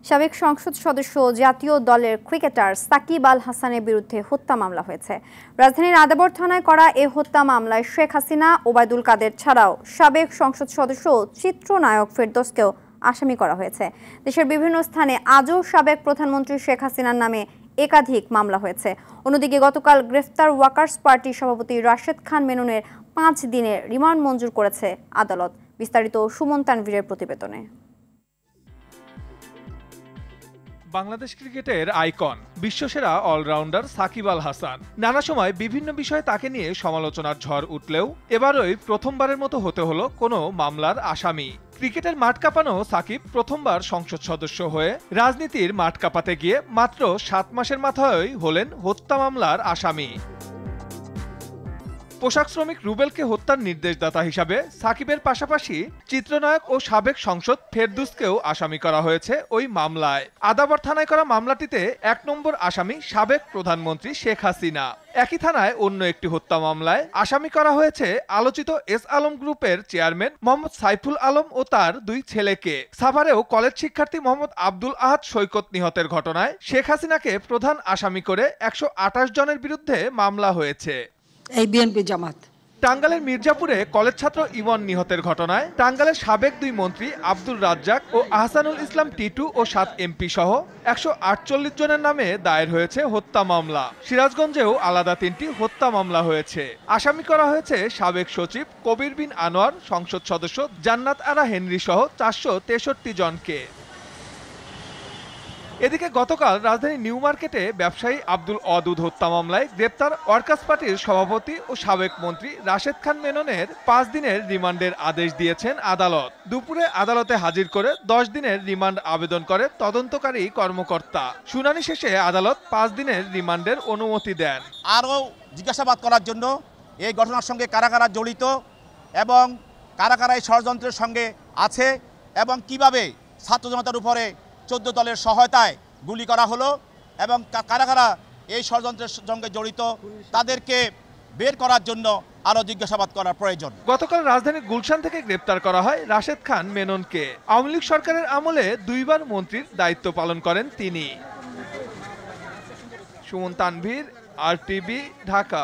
সাবেক সংসদ সদস্য জাতীয় দলের ক্রিকেটার সাকিব আল হাসানের বিরুদ্ধে হত্যা মামলা হয়েছে। রাজধানীর আদাবর থানায় করা এই হত্যা মামলায় শেখ হাসিনা, ওবায়দুল কাদের ছাড়াও সাবেক সংসদ সদস্য চিত্রনায়ক ফেরদৌসকেও আসামি করা হয়েছে। দেশের বিভিন্ন স্থানে আজও সাবেক প্রধানমন্ত্রী শেখ হাসিনার নামে একাধিক মামলা হয়েছে। অন্যদিকে গতকাল গ্রেফতার ওয়ার্কার্স পার্টির সভাপতি রাশেদ খান মেননের 5 দিনের রিমান্ড মঞ্জুর করেছে আদালত। বিস্তারিত সুমন তানভীরের প্রতিবেদনে। বাংলাদেশ ক্রিকেটের আইকন, বিশ্বসেরা অলরাউন্ডার সাকিব আল হাসান নানা সময় বিভিন্ন বিষয়ে তাকে নিয়ে সমালোচনার ঝড় উঠলেও এবারই প্রথমবারের মতো হতে হলো কোনো মামলার আসামি। ক্রিকেটের মাঠ কাঁপানো সাকিব প্রথমবার সংসদ সদস্য হয়ে রাজনীতির মাঠ কাঁপাতে গিয়ে মাত্র 7 মাসের মাথায় হলেন হত্যা মামলার আসামি। পোশাক শ্রমিক রুবেলকে হত্যার নির্দেশদাতা হিসাবে সাকিবের পাশাপাশি চিত্রনায়ক ও সাবেক সংসদ ফেরদৌসকেও আসামি করা হয়েছে ওই মামলায়। আদাবর থানায় করা মামলাটিতে 1 নম্বর আসামি সাবেক প্রধানমন্ত্রী শেখ হাসিনা। একই থানায় অন্য একটি হত্যা মামলায় আসামি করা হয়েছে আলোচিত এস আলম গ্রুপের চেয়ারম্যান মোহাম্মদ সাইফুল আলম ও তার 2 ছেলেকে। সাভারেও কলেজ শিক্ষার্থী মোহাম্মদ আব্দুল আহাদ সৈকত নিহতের ঘটনায় শেখ হাসিনাকে প্রধান আসামি করে 128 জনের বিরুদ্ধে মামলা হয়েছে। এই বিএনপি জামাত। টাঙ্গাইলের মির্জাপুরে কলেজ ছাত্র ইমন নিহতের ঘটনায় টাঙ্গাইলের সাবেক 2 মন্ত্রী আব্দুর রাজ্জাক ও আহসানুল ইসলাম টিটু ও 7 এমপি সহ 148 জনের নামে দায়ের হয়েছে হত্যা মামলা। সিরাজগঞ্জেও আলাদা 3টি হত্যা মামলা হয়েছে। আসামি করা হয়েছে সাবেক সচিব কবির বিন আনোয়ার, সংসদ সদস্য জান্নাত আরা হেনরি সহ 463 জনকে। এদিকে গতকাল রাজধানী নিউ মার্কেটে ব্যবসায়ী আব্দুল অদুদ হত্যা মামলায় গ্রেপ্তার ওয়ার্কার্স পার্টির সভাপতি ও সাবেক মন্ত্রী রাশেদ খান মেননের 5 দিনের রিমান্ডের আদেশ দিয়েছেন আদালত। দুপুরে আদালতে হাজির করে 10 দিনের রিমান্ড আবেদন করে তদন্তকারী কর্মকর্তা। শুনানি শেষে আদালত 5 দিনের রিমান্ডের অনুমতি দেন। আরও জিজ্ঞাসাবাদ করার জন্য এই ঘটনার সঙ্গে কারা কারা জড়িত এবং কারা কারা এই ষড়যন্ত্রের সঙ্গে আছে এবং কিভাবে ছাত্র জনতার উপরে 14 দলের সহায়তায় গুলি করা হলো এবং কারা কারা এই ষড়যন্ত্রের সঙ্গে জড়িত তাদেরকে বের করার জন্য আরও জিজ্ঞাসাবাদ করার প্রয়োজন। গতকাল রাজধানীর গুলশান থেকে গ্রেপ্তার করা হয় রাশেদ খান মেননকে। আওয়ামী লীগ সরকারের আমলে 2 বার মন্ত্রীর দায়িত্ব পালন করেন তিনি। সুমন তানভীর, RTV, ঢাকা।